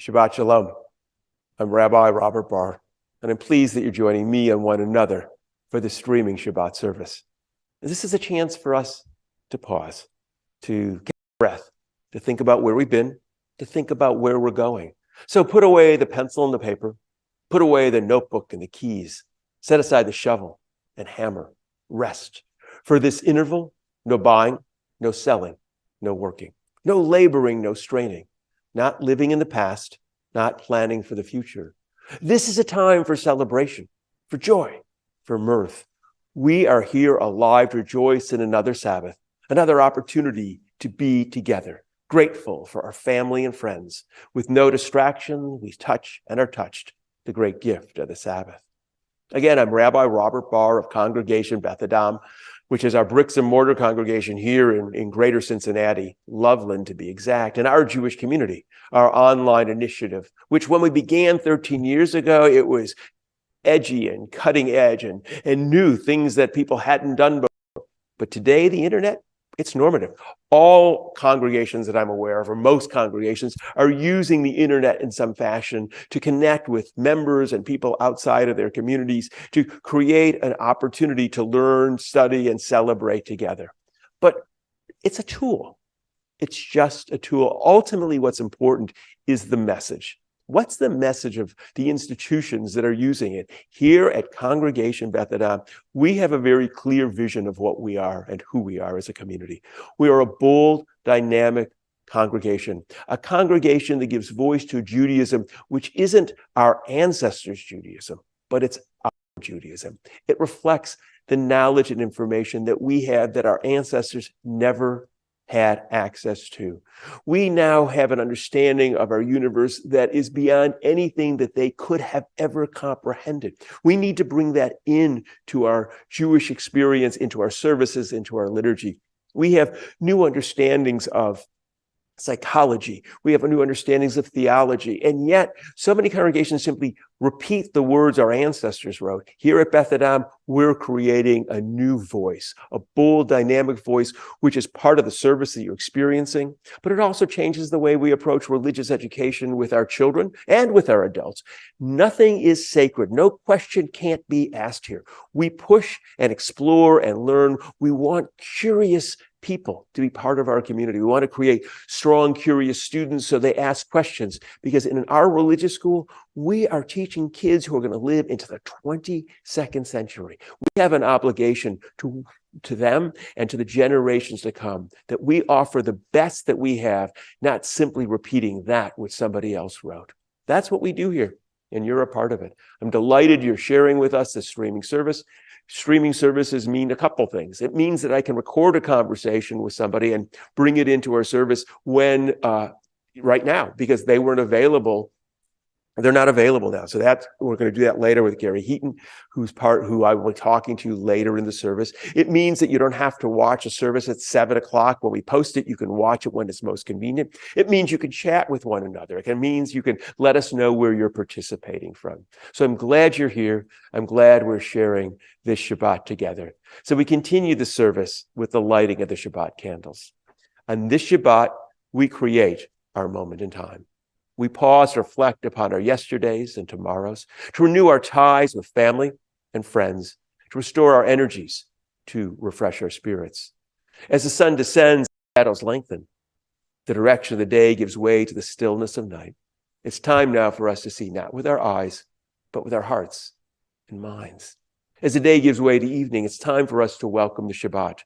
Shabbat Shalom. I'm Rabbi Robert Barr, and I'm pleased that you're joining me and one another for the streaming Shabbat service. This is a chance for us to pause, to get a breath, to think about where we've been, to think about where we're going. So put away the pencil and the paper, put away the notebook and the keys, set aside the shovel and hammer, rest. For this interval, no buying, no selling, no working, no laboring, no straining, not living in the past, not planning for the future. This is a time for celebration, for joy, for mirth. We are here alive to rejoice in another Sabbath, another opportunity to be together, grateful for our family and friends. With no distraction, we touch and are touched, the great gift of the Sabbath. Again, I'm Rabbi Robert Barr of Congregation Beth Adam, which is our bricks and mortar congregation here in Greater Cincinnati, Loveland to be exact, and our Jewish community, our online initiative, which when we began 13 years ago, it was edgy and cutting edge and new things that people hadn't done before. But today, the internet, it's normative. All congregations that I'm aware of, or most congregations, are using the internet in some fashion to connect with members and people outside of their communities to create an opportunity to learn, study, and celebrate together. But it's a tool. It's just a tool. Ultimately, what's important is the message. What's the message of the institutions that are using it? Here at Congregation Beth Adam, we have a very clear vision of what we are and who we are as a community. We are a bold, dynamic congregation, a congregation that gives voice to Judaism, which isn't our ancestors' Judaism, but it's our Judaism. It reflects the knowledge and information that we had that our ancestors never had access to. We now have an understanding of our universe that is beyond anything that they could have ever comprehended. We need to bring that in to our Jewish experience, into our services, into our liturgy. We have new understandings of psychology. We have new understandings of theology. And yet, so many congregations simply repeat the words our ancestors wrote. Here at Beth Adam, we're creating a new voice, a bold, dynamic voice, which is part of the service that you're experiencing. But it also changes the way we approach religious education with our children and with our adults. Nothing is sacred. No question can't be asked here. We push and explore and learn. We want curious people to be part of our community. We want to create strong, curious students so they ask questions, because in our religious school, we are teaching kids who are going to live into the 22nd century. We have an obligation to them and to the generations to come, that we offer the best that we have, not simply repeating that which somebody else wrote. That's what we do here, and you're a part of it. I'm delighted you're sharing with us this streaming service. Streaming services mean a couple things. It means that I can record a conversation with somebody and bring it into our service when, right now, because they weren't available. They're not available now. So we're going to do that later with Gary Heaton, who I will be talking to later in the service. It means that you don't have to watch a service at 7 o'clock when we post it. You can watch it when it's most convenient. It means you can chat with one another. It means you can let us know where you're participating from. So I'm glad you're here. I'm glad we're sharing this Shabbat together. So we continue the service with the lighting of the Shabbat candles. On this Shabbat, we create our moment in time. We pause to reflect upon our yesterdays and tomorrows, to renew our ties with family and friends, to restore our energies, to refresh our spirits. As the sun descends, the shadows lengthen. The direction of the day gives way to the stillness of night. It's time now for us to see, not with our eyes, but with our hearts and minds. As the day gives way to evening, it's time for us to welcome the Shabbat.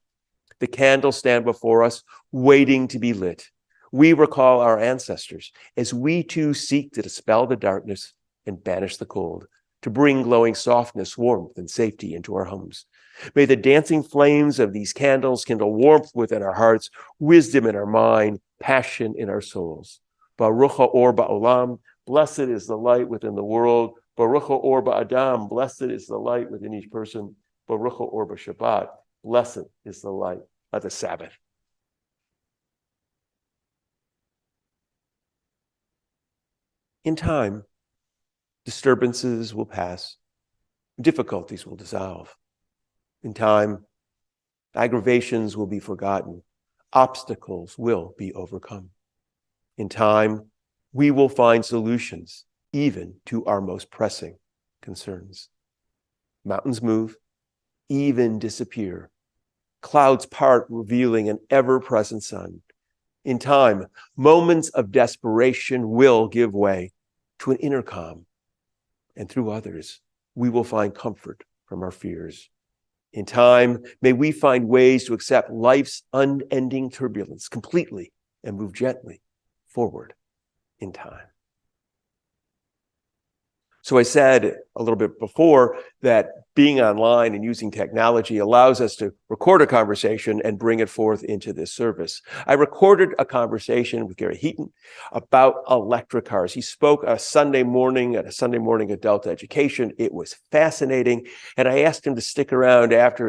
The candles stand before us, waiting to be lit. We recall our ancestors as we too seek to dispel the darkness and banish the cold, to bring glowing softness, warmth, and safety into our homes. May the dancing flames of these candles kindle warmth within our hearts, wisdom in our mind, passion in our souls. Baruch ha'or ba'olam, blessed is the light within the world. Baruch ha'or ba'adam, blessed is the light within each person. Baruch ha'or ba'shabbat, blessed is the light of the Sabbath. In time, disturbances will pass, difficulties will dissolve. In time, aggravations will be forgotten, obstacles will be overcome. In time, we will find solutions even to our most pressing concerns. Mountains move, even disappear. Clouds part, revealing an ever-present sun. In time, moments of desperation will give way to an inner calm, and through others, we will find comfort from our fears. In time, may we find ways to accept life's unending turbulence completely and move gently forward in time. So I said a little bit before that being online and using technology allows us to record a conversation and bring it forth into this service. I recorded a conversation with Gary Heaton about electric cars. He spoke a Sunday morning at a Sunday morning adult education. It was fascinating. And I asked him to stick around after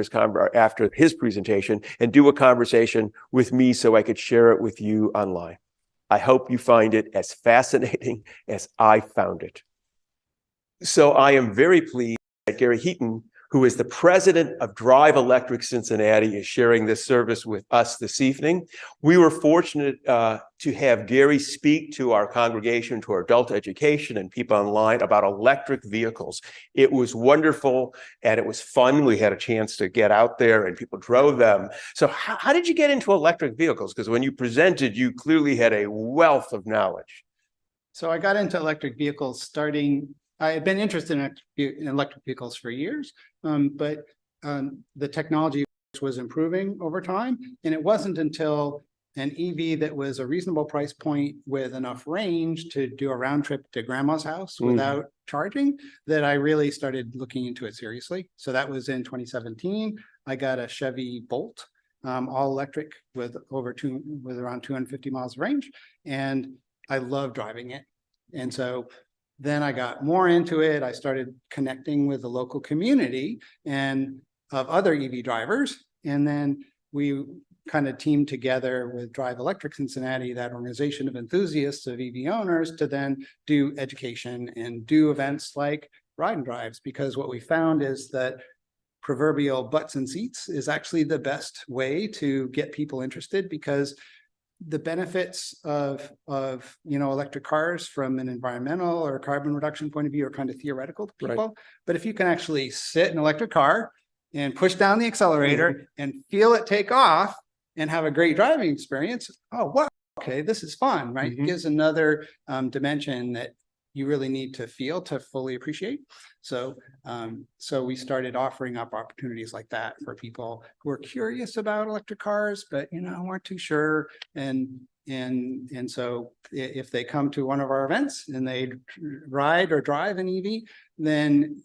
his presentation and do a conversation with me so I could share it with you online. I hope you find it as fascinating as I found it. So I am very pleased that Gary Heaton, who is the president of Drive Electric Cincinnati, is sharing this service with us this evening. We were fortunate to have Gary speak to our congregation, to our adult education and people online about electric vehicles. It was wonderful and it was fun. We had a chance to get out there and people drove them. So how did you get into electric vehicles? Because when you presented, you clearly had a wealth of knowledge. So I got into electric vehicles I had been interested in electric vehicles for years, but the technology was improving over time. And it wasn't until an EV that was a reasonable price point with enough range to do a round trip to grandma's house without charging that I really started looking into it seriously. So that was in 2017. I got a Chevy Bolt, all electric with around 250 miles of range. And I love driving it. And so then I got more into it. I started connecting with the local community and of other EV drivers. And then we kind of teamed together with Drive Electric Cincinnati, that organization of enthusiasts of EV owners, to then do education and do events like ride and drives. Because what we found is that proverbial butts and seats is actually the best way to get people interested, because the benefits of electric cars from an environmental or carbon reduction point of view are kind of theoretical to people. Right. But if you can actually sit in an electric car and push down the accelerator and feel it take off and have a great driving experience, oh, wow, okay, this is fun, right? It gives another dimension that you really need to feel to fully appreciate. So we started offering up opportunities like that for people who are curious about electric cars, but weren't too sure. And so if they come to one of our events and they ride or drive an EV, then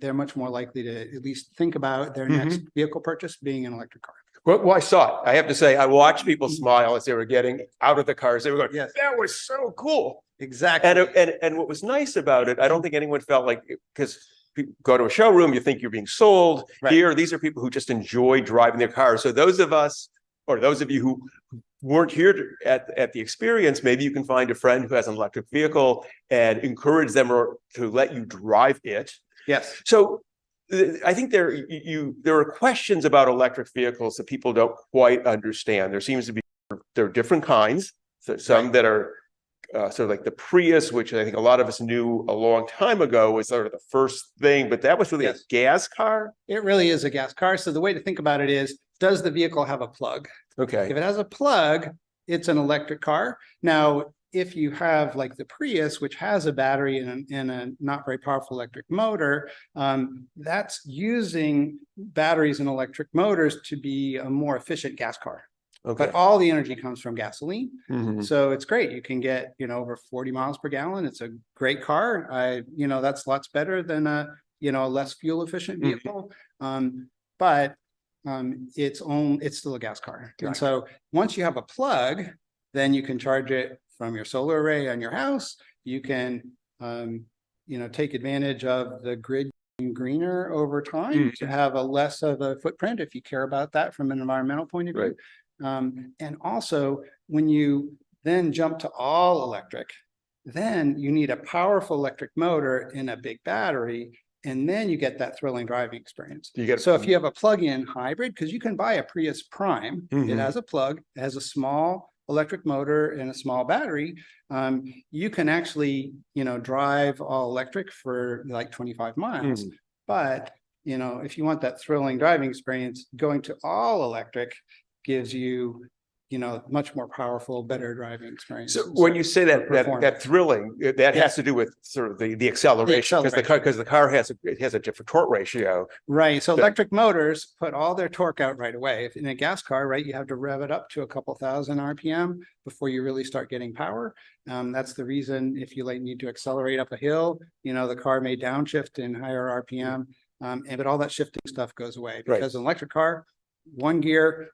they're much more likely to at least think about their next vehicle purchase being an electric car. Well, I saw it. I have to say, I watched people smile as they were getting out of the cars. They were going, yes, that was so cool. Exactly. And what was nice about it, I don't think anyone felt like, because people go to a showroom, you think you're being sold. Right. Here, these are people who just enjoy driving their cars. So those of us, or those of you who weren't here at the experience, maybe you can find a friend who has an electric vehicle and encourage them to let you drive it. Yes. So I think there are questions about electric vehicles that people don't quite understand. There are different kinds. So some that are sort of like the Prius, which I think a lot of us knew a long time ago was sort of the first thing, but that was really a gas car. It really is a gas car. So the way to think about it is, does the vehicle have a plug? Okay. If it has a plug, it's an electric car. Now, if you have like the Prius, which has a battery and a not very powerful electric motor, that's using batteries and electric motors to be a more efficient gas car. Okay. But all the energy comes from gasoline. So it's great. You can get, over 40 miles per gallon. It's a great car. That's lots better than a less fuel efficient vehicle. But it's still a gas car. Right. And so once you have a plug, then you can charge it from your solar array on your house. You can, take advantage of the grid greener over time to have a less of a footprint if you care about that from an environmental point of view. Right. And also, when you then jump to all electric, then you need a powerful electric motor and a big battery, and then you get that thrilling driving experience. So if you have a plug-in hybrid, because you can buy a Prius Prime, it has a plug, it has a small electric motor and a small battery, you can actually, drive all electric for like 25 miles. But, if you want that thrilling driving experience, going to all electric gives you, much more powerful, better driving experience. So when you say that thrilling, that has to do with sort of the acceleration, because the car has a different torque ratio. Right. So electric motors put all their torque out right away. If in a gas car, right, you have to rev it up to a couple thousand RPM before you really start getting power. That's the reason if you need to accelerate up a hill, the car may downshift in higher RPM, but all that shifting stuff goes away because an electric car, one gear,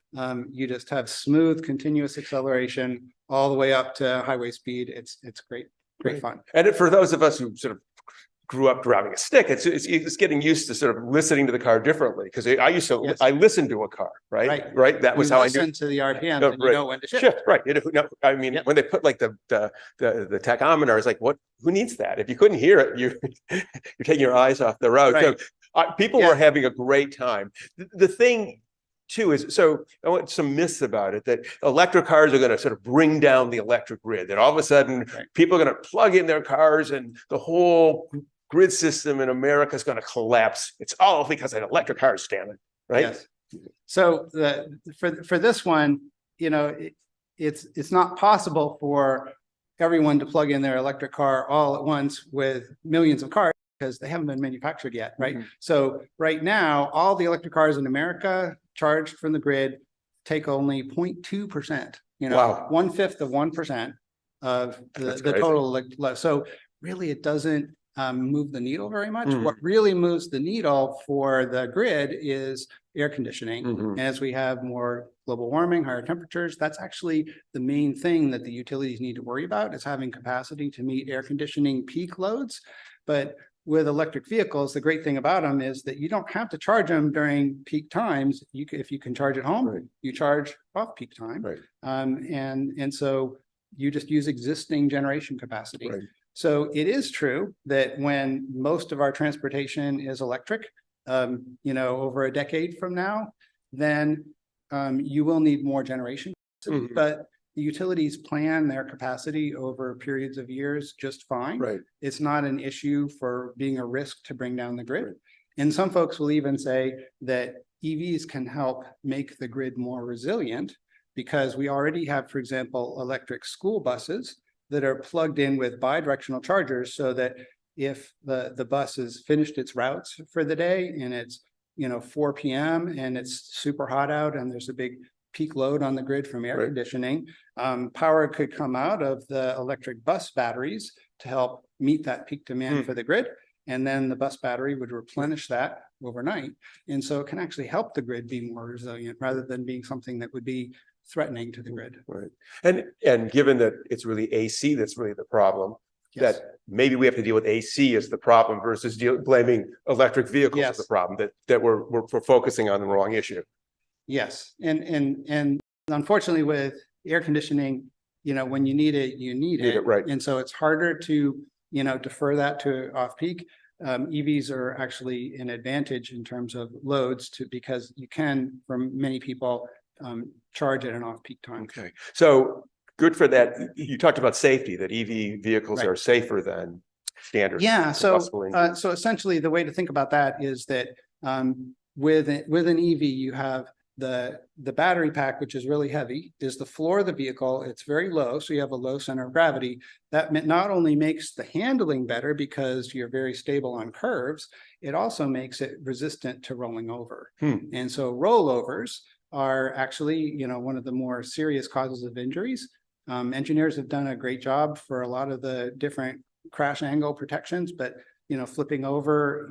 you just have smooth, continuous acceleration all the way up to highway speed. It's great fun. And for those of us who sort of grew up driving a stick, it's getting used to sort of listening to the car differently, because I used to I listened to a car, right. That was how I knew to the RPM. And you know when to shift. Right. I mean, when they put like the tachometer, it's like, who needs that? If you couldn't hear it, you're taking your eyes off the road. Right. So people were having a great time. The thing too is, so I want some myths about it, that electric cars are going to sort of bring down the electric grid, that all of a sudden people are going to plug in their cars and the whole grid system in America is going to collapse. It's all because an electric car is standing, right? Yes. So for this one, it's not possible for everyone to plug in their electric car all at once with millions of cars, because they haven't been manufactured yet, right? So right now, all the electric cars in America charged from the grid take only 0.2%, Wow. 1/5 of 1% of the total. So really, it doesn't move the needle very much. What really moves the needle for the grid is air conditioning. And as we have more global warming, higher temperatures, that's actually the main thing that the utilities need to worry about, is having capacity to meet air conditioning peak loads. But with electric vehicles, the great thing about them is that you don't have to charge them during peak times. If you can charge at home, you charge off peak time. And so you just use existing generation capacity. So it is true that when most of our transportation is electric, over a decade from now, then you will need more generation. But the utilities plan their capacity over periods of years just fine. It's not an issue for being a risk to bring down the grid. And some folks will even say that EVs can help make the grid more resilient, because we already have, for example, electric school buses that are plugged in with bidirectional chargers, so that if the bus has finished its routes for the day and it's 4 p.m. and it's super hot out and there's a big peak load on the grid from air conditioning, power could come out of the electric bus batteries to help meet that peak demand for the grid. And then the bus battery would replenish that overnight. And so it can actually help the grid be more resilient, rather than being something that would be threatening to the grid. And given that it's really AC that's really the problem, that maybe we have to deal with AC as the problem versus blaming electric vehicles as the problem, that we're focusing on the wrong issue. Yes. And unfortunately, with air conditioning, when you need it, you need it. Right. And so it's harder to, defer that to off peak. EVs are actually an advantage in terms of loads, because you can, for many people, charge at an off peak time. Okay. So good for that. You talked about safety, that EV vehicles are safer than standard. Yeah. So essentially the way to think about that is that with an EV, you have the battery pack, which is really heavy, is the floor of the vehicle. It's very low, so you have a low center of gravity. That not only makes the handling better because you're very stable on curves, it also makes it resistant to rolling over. And so rollovers are actually, one of the more serious causes of injuries. Engineers have done a great job for a lot of the different crash angle protections, but flipping over,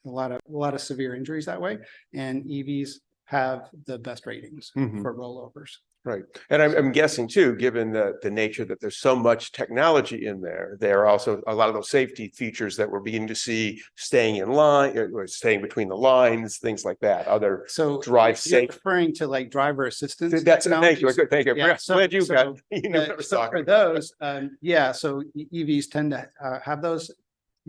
a lot of severe injuries that way. And EVs have the best ratings for rollovers. Right. And I'm guessing too, given the nature that there's so much technology in there, there are also a lot of those safety features that we're beginning to see staying in line, or staying between the lines, things like that. Other drive safe. Referring to like driver assistance. Thank you. Thank you. Yeah, Glad you got. So for those, so EVs tend to have those,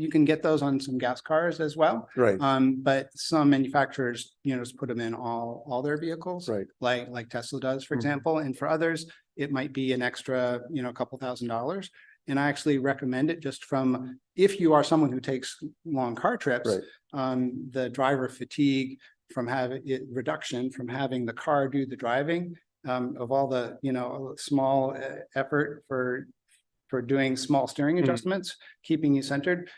you can get those on some gas cars as well. Right. But some manufacturers, just put them in all their vehicles, Right. like Tesla does, for Mhm. example. And for others, it might be an extra, a couple $1,000s. And I actually recommend it just from, if you are someone who takes long car trips, Right. the driver fatigue from having it reduction from having the car do the driving, of all the, small effort for doing small steering adjustments, keeping you centered.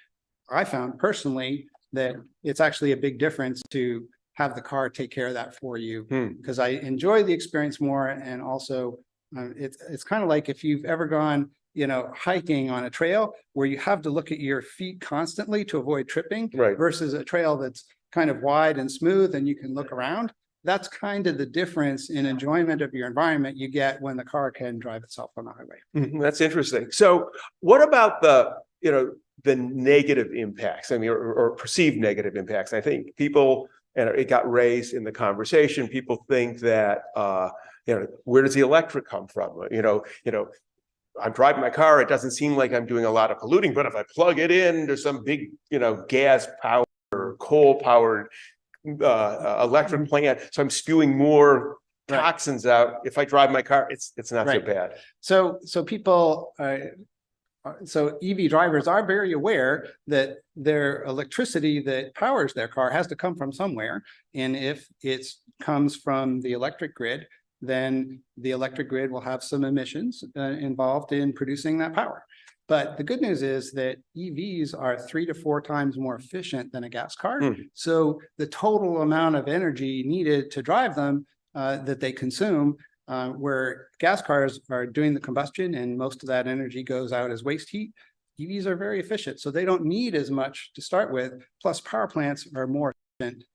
I found personally that it's actually a big difference to have the car take care of that for you, because I enjoy the experience more. And also it's kind of like if you've ever gone, hiking on a trail where you have to look at your feet constantly to avoid tripping, Right. versus a trail that's kind of wide and smooth and you can look around. That's kind of the difference in enjoyment of your environment you get when the car can drive itself on the highway. That's interesting. So what about the negative impacts? I mean, or perceived negative impacts. I think people, and it got raised in the conversation, people think that, where does the electric come from? I'm driving my car, it doesn't seem like I'm doing a lot of polluting, but if I plug it in to some big, gas powered or coal powered electric plant, so I'm spewing more toxins out. If I drive my car, it's not so bad. So people, so EV drivers are very aware that their electricity that powers their car has to come from somewhere. And if it comes from the electric grid, then the electric grid will have some emissions involved in producing that power. But the good news is that EVs are 3 to 4 times more efficient than a gas car. So the total amount of energy needed to drive them that they consume, where gas cars are doing the combustion and most of that energy goes out as waste heat, EVs are very efficient. So they don't need as much to start with. Plus power plants are more efficient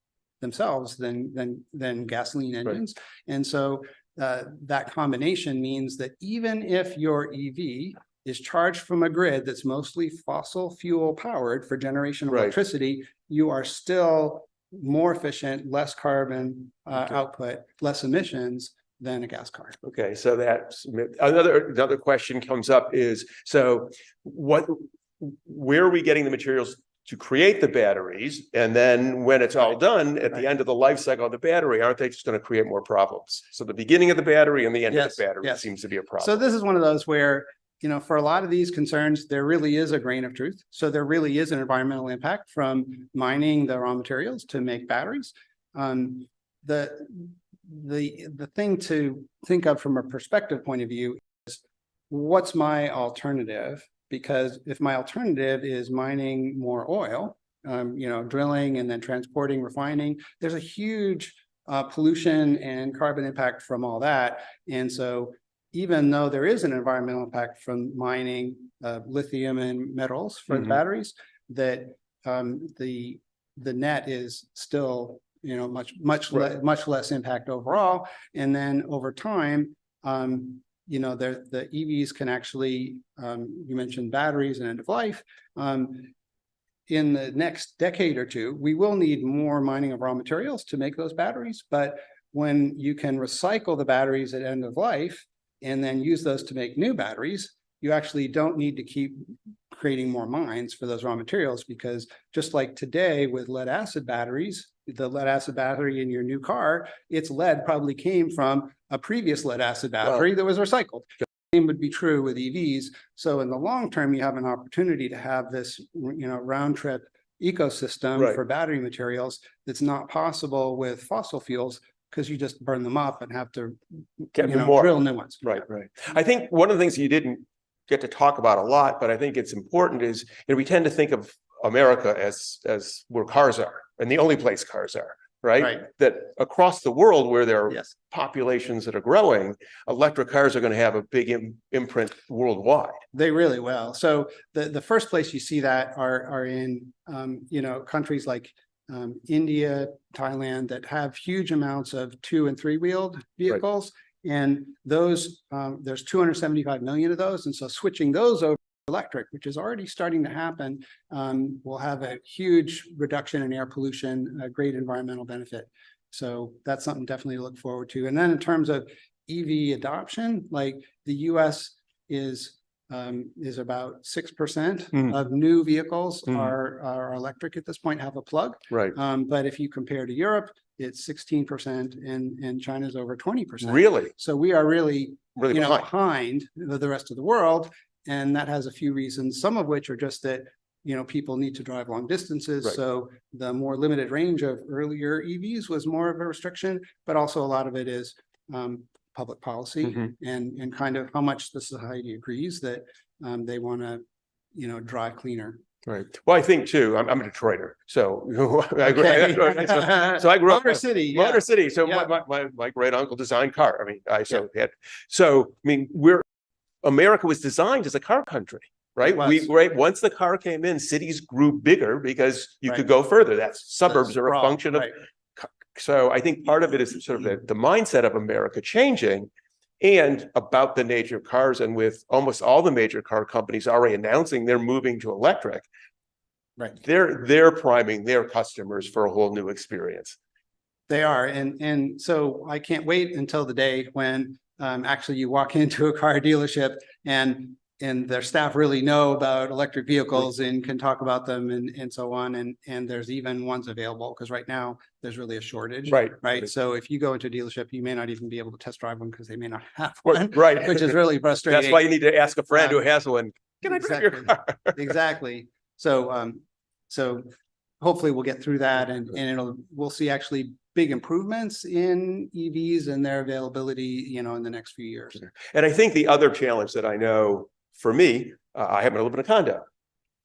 themselves than gasoline engines. And so that combination means that even if your EV is charged from a grid that's mostly fossil fuel powered for generation of electricity, you are still more efficient, less carbon output, less emissions than a gas car. Okay, so that's another question comes up is, so where are we getting the materials to create the batteries? And then when it's all done at the end of the life cycle of the battery, aren't they just going to create more problems? So the beginning of the battery and the end of the battery seems to be a problem. So this is one of those where, for a lot of these concerns, there really is a grain of truth. So there really is an environmental impact from mining the raw materials to make batteries. The thing to think of from a perspective point of view is, what's my alternative? Because if my alternative is mining more oil, drilling and then transporting, refining, there's a huge pollution and carbon impact from all that. And so even though there is an environmental impact from mining lithium and metals for the batteries, that the net is still much less impact overall. And then over time, the EVs can actually, you mentioned batteries and end of life. In the next decade or two, we will need more mining of raw materials to make those batteries. But when you can recycle the batteries at end of life and then use those to make new batteries, you actually don't need to keep creating more mines for those raw materials, because just like today with lead acid batteries, the lead acid battery in your new car, its lead probably came from a previous lead acid battery that was recycled. The same would be true with EVs. So in the long term, you have an opportunity to have this, round trip ecosystem for battery materials that's not possible with fossil fuels, because you just burn them up and have to drill new ones. Right. I think one of the things you didn't get to talk about a lot, but I think it's important, is we tend to think of America as where cars are, and the only place cars are, right? That across the world where there are populations that are growing, electric cars are going to have a big imprint worldwide. They really will. So the first place you see that are in countries like India, Thailand, that have huge amounts of 2- and 3-wheeled vehicles. And those, there's 275 million of those. And so switching those over to electric, which is already starting to happen, will have a huge reduction in air pollution, a great environmental benefit. So that's something definitely to look forward to. And then in terms of EV adoption, like the US is is about 6% Mm. of new vehicles Mm. are electric at this point, have a plug. Right. But if you compare to Europe, it's 16% and China's over 20%. Really? So we are really, Really behind the rest of the world. And that has a few reasons, some of which are just that, people need to drive long distances. Right. So the more limited range of earlier EVs was more of a restriction, but also a lot of it is public policy Mhm. and kind of how much the society agrees that they want to, drive cleaner. Right. Well, I think too, I'm a Detroiter, so I grew, Okay. so I grew up Motor City, yeah. Motor City. So Yeah. my great uncle designed car. I mean, America was designed as a car country, right? Once the car came in, cities grew bigger because you could go further. Suburbs are a function of. So I think part of it is sort of the mindset of America changing, and about the nature of cars, and with almost all the major car companies already announcing they're moving to electric, right? They're priming their customers for a whole new experience. They are, and so I can't wait until the day when actually you walk into a car dealership and their staff really know about electric vehicles and can talk about them and so on, and there's even ones available, because right now there's really a shortage. Right. So if you go into a dealership, you may not even be able to test drive one because they may not have one. Right. Which is really frustrating. That's why you need to ask a friend who has one. Can I drive your car? Exactly. So so hopefully we'll get through that, and we'll see actually big improvements in EVs and their availability, in the next few years. And I think the other challenge that I know for me, I happen to live in a condo.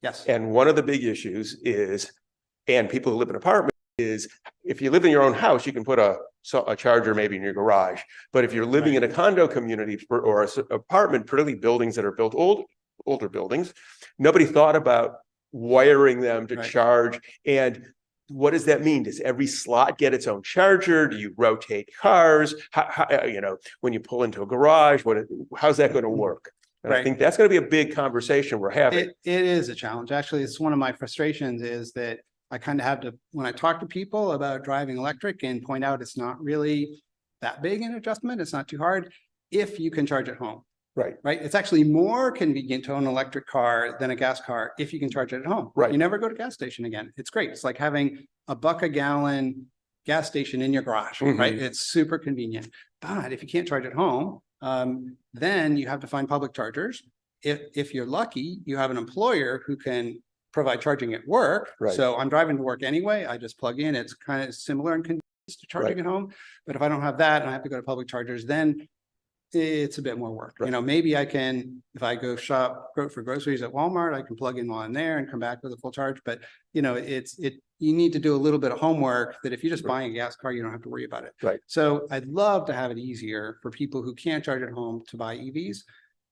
Yes. And one of the big issues is, and people who live in apartments, is if you live in your own house, you can put a charger maybe in your garage. But if you're living in a condo community or an apartment, particularly buildings that are built older buildings, nobody thought about wiring them to charge. And what does that mean? Does every slot get its own charger? Do you rotate cars? How, when you pull into a garage, how's that going to work? And I think that's going to be a big conversation we're having. It is a challenge. Actually, it's one of my frustrations is that I kind of have to, when I talk to people about driving electric and point out it's not really that big an adjustment, it's not too hard if you can charge at home. Right. It's actually more convenient to own an electric car than a gas car if you can charge it at home. You never go to gas station again. It's great. It's like having $1 a gallon gas station in your garage, right? It's super convenient. But if you can't charge at home, then you have to find public chargers. If you're lucky, you have an employer who can provide charging at work. So I'm driving to work anyway. I just plug in. It's kind of similar in convenience to charging at home. But if I don't have that and I have to go to public chargers, then it's a bit more work. Maybe I can, if I go for groceries at Walmart, I can plug in while I'm there and come back with a full charge. But you need to do a little bit of homework that if you're just buying a gas car, you don't have to worry about it. So I'd love to have it easier for people who can't charge at home to buy EVs.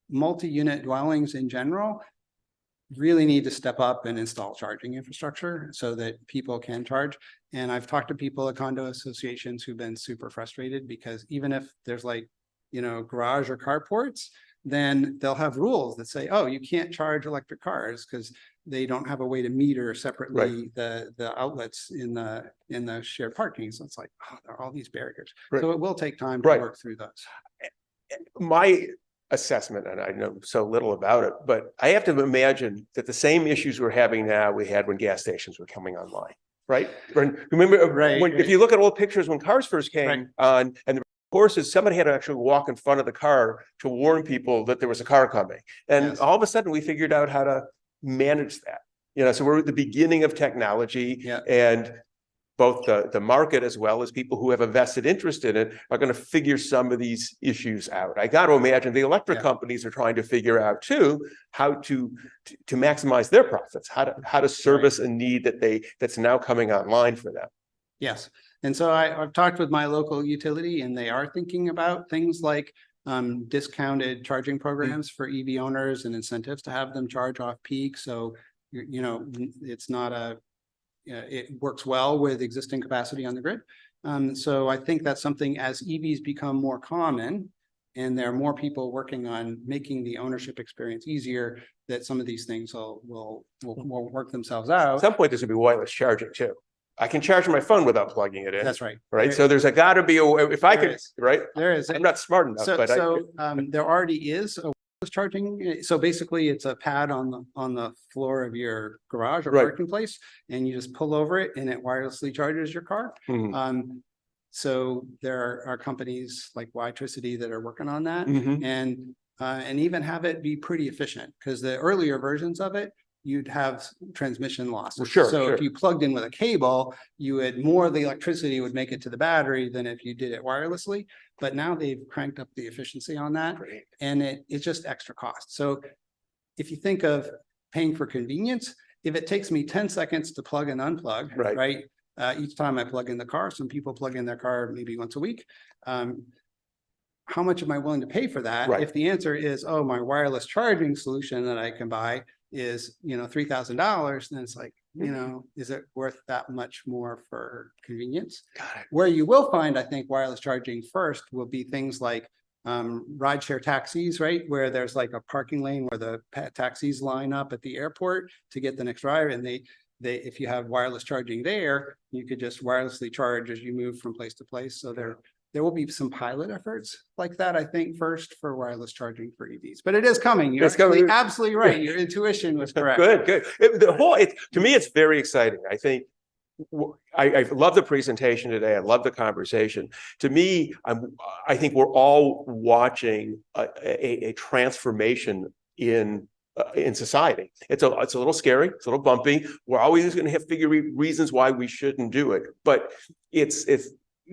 Multi-unit dwellings in general really need to step up and install charging infrastructure so that people can charge. And I've talked to people at condo associations who've been super frustrated because even if there's garage or carports, then they'll have rules that say, oh, you can't charge electric cars because they don't have a way to meter separately the outlets in the shared parking. So it's like, oh, there are all these barriers. So it will take time to work through those. My assessment, and I know so little about it, but I have to imagine that the same issues we're having now we had when gas stations were coming online, right? Remember, if you look at old pictures when cars first came on, and the horses, somebody had to actually walk in front of the car to warn people that there was a car coming. And all of a sudden we figured out how to manage that. So we're at the beginning of technology, and both the market as well as people who have a vested interest in it are going to figure some of these issues out. I got to imagine the electric companies are trying to figure out too how to maximize their profits, how to service a need that's now coming online for them. Yes. And so I've talked with my local utility, and they are thinking about things like discounted charging programs for EV owners and incentives to have them charge off peak. So, it's not it works well with existing capacity on the grid. So I think that's something, as EVs become more common and there are more people working on making the ownership experience easier, that some of these things will work themselves out. At some point, there's going to be wireless charging too. I can charge my phone without plugging it in. That's right. So there's got to be a way, if I could, There is. I'm not smart enough, there already is a charging. So basically it's a pad on the floor of your garage or Right. parking place, and you just pull over it and it wirelessly charges your car. Mhm. So there are companies like Ytricity that are working on that, Mhm. and even have it be pretty efficient, because the earlier versions of it, you'd have transmission losses. Well, sure, So sure. if you plugged in with a cable, you would more of the electricity would make it to the battery than if you did it wirelessly. But now they've cranked up the efficiency on that, Great. and it's just extra cost. So if you think of paying for convenience, if it takes me 10 seconds to plug and unplug, Right. right? Each time I plug in the car, some people plug in their car maybe once a week. How much am I willing to pay for that? Right. If the answer is, oh, my wireless charging solution that I can buy is, $3,000, then it's like, is it worth that much more for convenience? Got it. Where you will find, I think, wireless charging first will be things like rideshare taxis, right? Where there's like a parking lane where the taxis line up at the airport to get the next ride. And if you have wireless charging there, you could just wirelessly charge as you move from place to place. So there will be some pilot efforts like that, I think, first for wireless charging for EVs, but it is coming. You're absolutely right. Your intuition was correct. Good. To me, it's very exciting. I think I love the presentation today. I love the conversation. To me, I think we're all watching a transformation in society. It's a little scary. It's a little bumpy. We're always going to have figure reasons why we shouldn't do it. But it's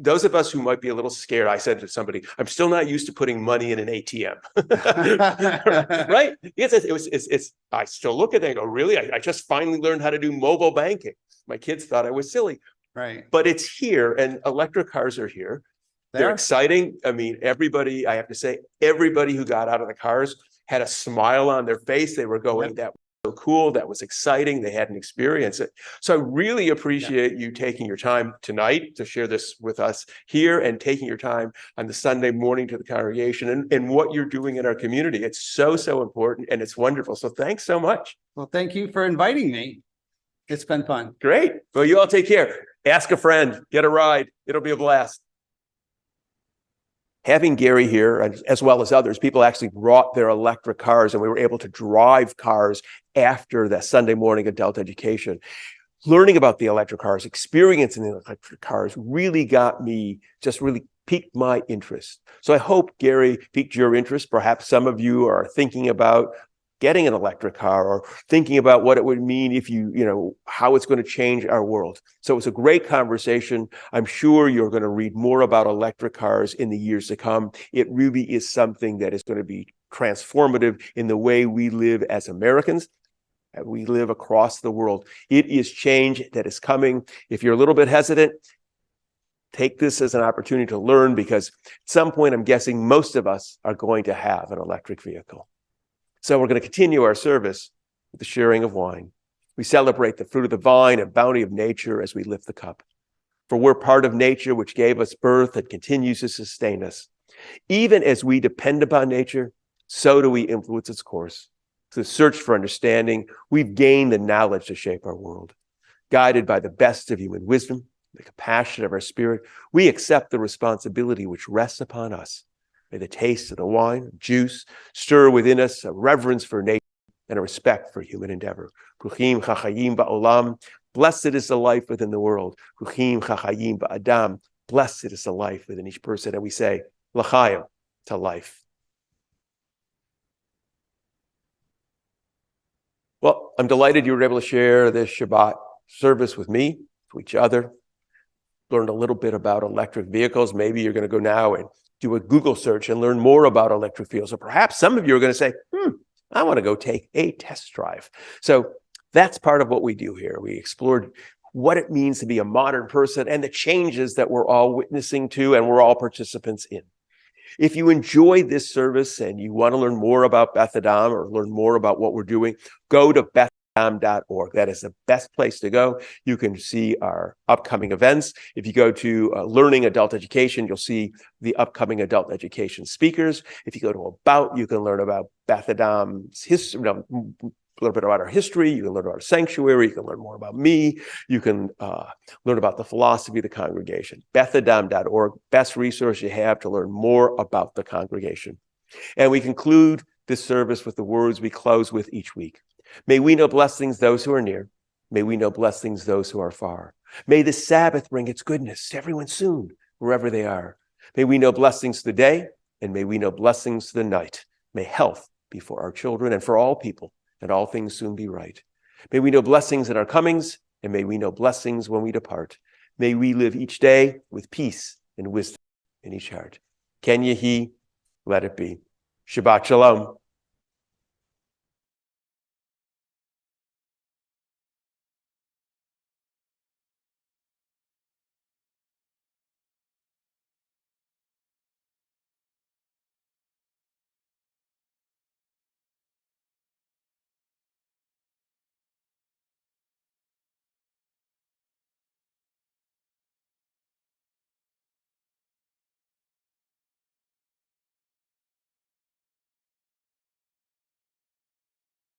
those of us who might be a little scared. I said to somebody, I'm still not used to putting money in an ATM. Right? I still look at it and go, really? I just finally learned how to do mobile banking. My kids thought I was silly. Right. But it's here, and electric cars are here. They're exciting. I mean, I have to say, everybody who got out of the cars had a smile on their face. They were going, that was so cool. That was exciting. They hadn't experienced it. So I really appreciate you taking your time tonight to share this with us here, and taking your time on the Sunday morning to the congregation, and what you're doing in our community. It's so important, and it's wonderful. So thanks so much. Well, thank you for inviting me. It's been fun. Great. Well, you all take care. Ask a friend, get a ride. It'll be a blast. Having Gary here, as well as others, people actually brought their electric cars, and we were able to drive cars after that Sunday morning adult education. Learning about the electric cars, experiencing the electric cars really piqued my interest. So I hope Gary piqued your interest. Perhaps some of you are thinking about getting an electric car, or thinking about what it would mean if how it's going to change our world. So it was a great conversation. I'm sure you're going to read more about electric cars in the years to come. It really is something that is going to be transformative in the way we live as Americans. We live across the world. It is change that is coming. If you're a little bit hesitant, take this as an opportunity to learn, because at some point, I'm guessing most of us are going to have an electric vehicle. So we're going to continue our service with the sharing of wine. We celebrate the fruit of the vine and bounty of nature as we lift the cup. For we're part of nature, which gave us birth and continues to sustain us. Even as we depend upon nature, so do we influence its course. Through the search for understanding, we've gained the knowledge to shape our world. Guided by the best of human wisdom, the compassion of our spirit, we accept the responsibility which rests upon us. May the taste of the wine, juice, stir within us a reverence for nature and a respect for human endeavor. Bruchim chachayim ba'olam, blessed is the life within the world. Bruchim chachayim ba'adam, blessed is the life within each person. And we say, l'chaim, to life. Well, I'm delighted you were able to share this Shabbat service with me, to each other. Learned a little bit about electric vehicles. Maybe you're going to go now and do a Google search and learn more about electric vehicles. Or perhaps some of you are going to say, I want to go take a test drive. So that's part of what we do here. We explored what it means to be a modern person and the changes that we're all witnessing to and we're all participants in. If you enjoyed this service and you want to learn more about Beth Adam or learn more about what we're doing, go to bethadam.org. That is the best place to go. You can see our upcoming events. If you go to Learning Adult Education, you'll see the upcoming adult education speakers. If you go to About, you can learn about Beth Adam's history, a little bit about our history. You can learn about our sanctuary. You can learn more about me. You can learn about the philosophy of the congregation. bethadam.org, best resource you have to learn more about the congregation. And we conclude this service with the words we close with each week. May we know blessings those who are near. May we know blessings those who are far. May the Sabbath bring its goodness to everyone soon, wherever they are. May we know blessings to the day, and may we know blessings to the night. May health be for our children and for all people, and all things soon be right. May we know blessings in our comings, and may we know blessings when we depart. May we live each day with peace and wisdom in each heart. Ken Yehi, let it be. Shabbat Shalom.